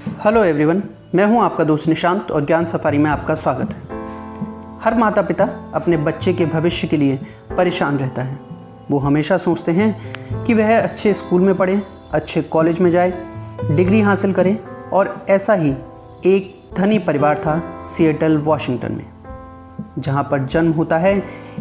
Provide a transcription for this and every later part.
Hello everyone, मैं हूं आपका दोस्त निशांत और ज्ञान सफारी में आपका स्वागत है। हर माता पिता अपने बच्चे के भविष्य के लिए परेशान रहता है। वो हमेशा सोचते हैं कि वह अच्छे स्कूल में पढ़े, अच्छे कॉलेज में जाए, डिग्री हासिल करे। और ऐसा ही एक धनी परिवार था सिएटल वॉशिंगटन में, जहां पर जन्म होता है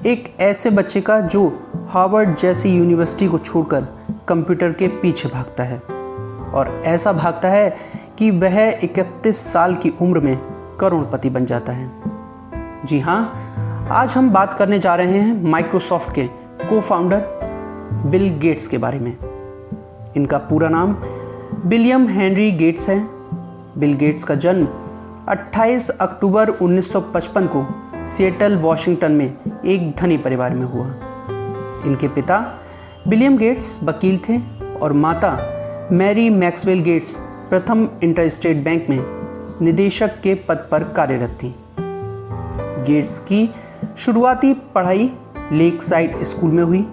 एक ऐसे बच्चे का जो हार्वर्ड जैसी यूनिवर्सिटी को छोड़कर कंप्यूटर के पीछे भागता है, और ऐसा भागता है कि वह 31 साल की उम्र में करोड़पति बन जाता है। जी हाँ, आज हम बात करने जा रहे हैं माइक्रोसॉफ्ट के को फाउंडर बिल गेट्स के बारे में। इनका पूरा नाम विलियम हेनरी गेट्स है। बिल गेट्स का जन्म 28 अक्टूबर 1955 को सिएटल वॉशिंगटन में एक धनी परिवार में हुआ। इनके पिता विलियम गेट्स वकील थे और माता मैरी मैक्सवेल गेट्स प्रथम इंटरस्टेट बैंक में निदेशक के पद पर कार्यरत थी। गेट्स की शुरुआती पढ़ाई लेक साइड स्कूल में हुई,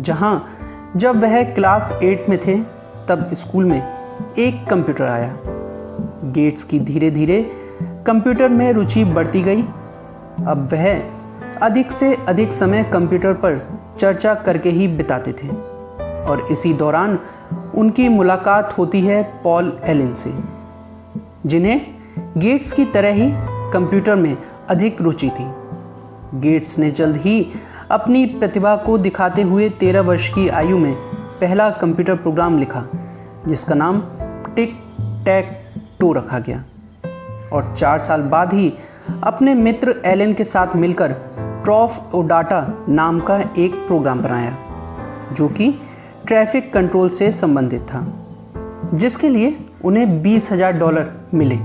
जहां जब वह क्लास 8 में थे तब स्कूल में एक कंप्यूटर आया। गेट्स की धीरे धीरे कंप्यूटर में रुचि बढ़ती गई। अब वह अधिक से अधिक समय कंप्यूटर पर चर्चा करके ही बिताते थे, और इसी दौरान उनकी मुलाकात होती है पॉल एलन से, जिन्हें गेट्स की तरह ही कंप्यूटर में अधिक रुचि थी। गेट्स ने जल्द ही अपनी प्रतिभा को दिखाते हुए 13 वर्ष की आयु में पहला कंप्यूटर प्रोग्राम लिखा, जिसका नाम टिक टैक टो रखा गया। और 4 साल बाद ही अपने मित्र एलन के साथ मिलकर ट्रॉफ ओ डाटा नाम का एक प्रोग्राम बनाया, जो कि ट्रैफिक कंट्रोल से संबंधित था, जिसके लिए उन्हें $20,000 मिले,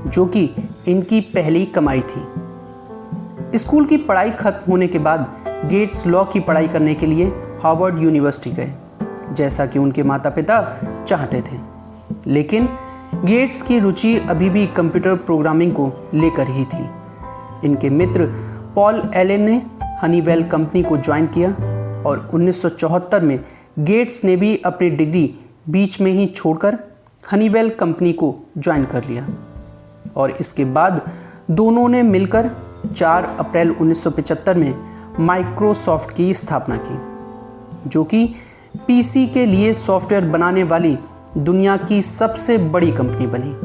जो कि इनकी पहली कमाई थी। स्कूल की पढ़ाई खत्म होने के बाद गेट्स लॉ की पढ़ाई करने के लिए हार्वर्ड यूनिवर्सिटी गए, जैसा कि उनके माता पिता चाहते थे। लेकिन गेट्स की रुचि अभी भी कंप्यूटर प्रोग्रामिंग को लेकर ही थी। इनके मित्र पॉल एलन ने हनीवेल कंपनी को ज्वाइन किया, और 1974 में गेट्स ने भी अपनी डिग्री बीच में ही छोड़कर हनीवेल कंपनी को ज्वाइन कर लिया। और इसके बाद दोनों ने मिलकर 4 अप्रैल 1975 में माइक्रोसॉफ्ट की स्थापना की, जो कि पीसी के लिए सॉफ्टवेयर बनाने वाली दुनिया की सबसे बड़ी कंपनी बनी।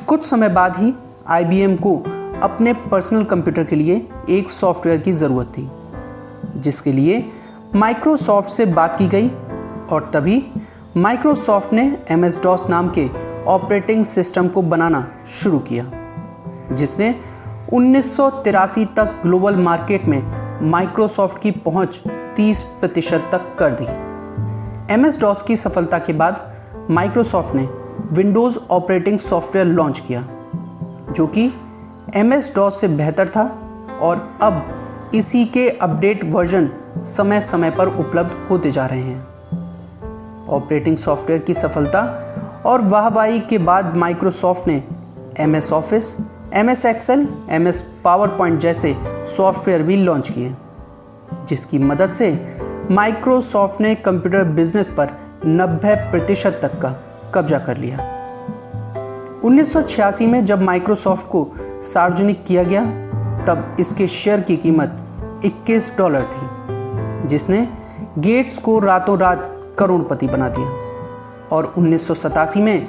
कुछ समय बाद ही IBM को अपने पर्सनल कंप्यूटर के लिए एक सॉफ्टवेयर की ज़रूरत थी, जिसके लिए माइक्रोसॉफ्ट से बात की गई, और तभी माइक्रोसॉफ्ट ने MS-DOS नाम के ऑपरेटिंग सिस्टम को बनाना शुरू किया, जिसने 1983 तक ग्लोबल मार्केट में माइक्रोसॉफ्ट की पहुंच 30% तक कर दी। MS-DOS की सफलता के बाद माइक्रोसॉफ्ट ने विंडोज़ ऑपरेटिंग सॉफ्टवेयर लॉन्च किया, जो कि MS-DOS से बेहतर था, और अब इसी के अपडेट वर्जन समय समय पर उपलब्ध होते जा रहे हैं। ऑपरेटिंग सॉफ्टवेयर की सफलता और वाहवाही के बाद माइक्रोसॉफ्ट ने MS office, MS Excel, MS PowerPoint जैसे सॉफ्टवेयर भी लॉन्च किए, जिसकी मदद से माइक्रोसॉफ्ट ने कंप्यूटर बिजनेस पर 90% तक का कब्जा कर लिया। 1986 में जब माइक्रोसॉफ्ट को सार्वजनिक किया गया, तब इसके शेयर की कीमत $21 थी, जिसने गेट्स को रातों रात करोड़पति बना दिया, और 1987 में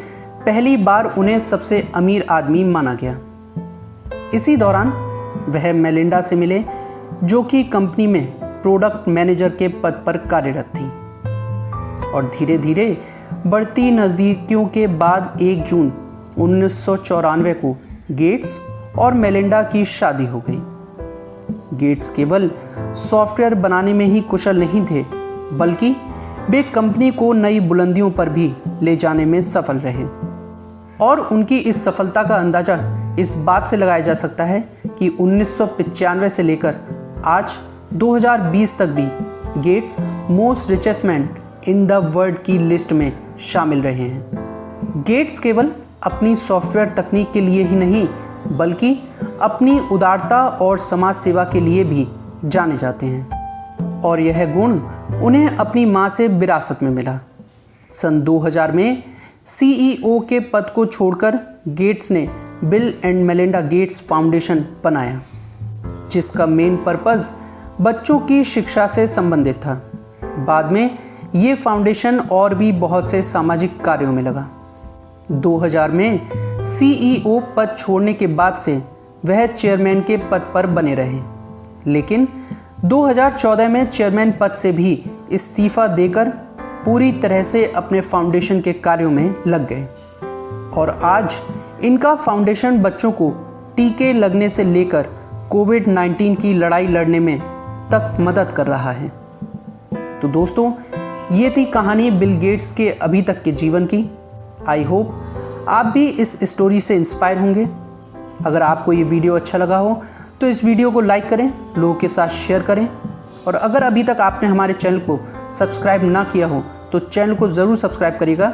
पहली बार उन्हें सबसे अमीर आदमी माना गया। इसी दौरान वह मेलिंडा से मिले, जो कि कंपनी में प्रोडक्ट मैनेजर के पद पर कार्यरत थी, और धीरे धीरे बढ़ती नज़दीकियों के बाद 1 जून 1994 को गेट्स और मेलिंडा की शादी हो गई। गेट्स केवल सॉफ्टवेयर बनाने में ही कुशल नहीं थे, बल्कि वे कंपनी को नई बुलंदियों पर भी ले जाने में सफल रहे। और उनकी इस सफलता का अंदाज़ा इस बात से लगाया जा सकता है कि 1995 से लेकर आज 2020 तक भी Gates most richest man in the world की लिस्ट में शामिल रहे हैं। गेट्स केवल अपनी सॉफ्टवेयर तकनीक के लिए ही नहीं, बल्कि अपनी उदारता और समाज सेवा के लिए भी जाने जाते हैं, और यह गुण उन्हें अपनी मां से विरासत में मिला। सन 2000 में सीईओ के पद को छोड़कर गेट्स ने bill and Melinda Gates foundation बनाया, जिसका मेन पर्पस बच्चों की शिक्षा से संबंधित था। बाद में ये फाउंडेशन और भी बहुत से सामाजिक कार्यों में लगा। 2000 में सीईओ पद छोड़ने के बाद से वह चेयरमैन के पद पर बने रहे, लेकिन 2014 में चेयरमैन पद से भी इस्तीफा देकर पूरी तरह से अपने फाउंडेशन के कार्यों में लग गए और आज इनका फाउंडेशन बच्चों को टीके लगने से लेकर कोविड-19 की लड़ाई लड़ने में तक मदद कर रहा है। तो दोस्तों, ये थी कहानी बिल गेट्स के अभी तक के जीवन की। आई होप आप भी इस स्टोरी से इंस्पायर होंगे। अगर आपको ये वीडियो अच्छा लगा हो तो इस वीडियो को लाइक करें, लोगों के साथ शेयर करें और अगर अभी तक आपने हमारे चैनल को सब्सक्राइब ना किया हो तो चैनल को ज़रूर सब्सक्राइब करिएगा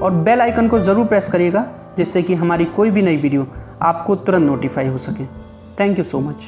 और बेल आइकन को ज़रूर प्रेस करिएगा, जिससे कि हमारी कोई भी नई वीडियो आपको तुरंत नोटिफाई हो सके। Thank you so much.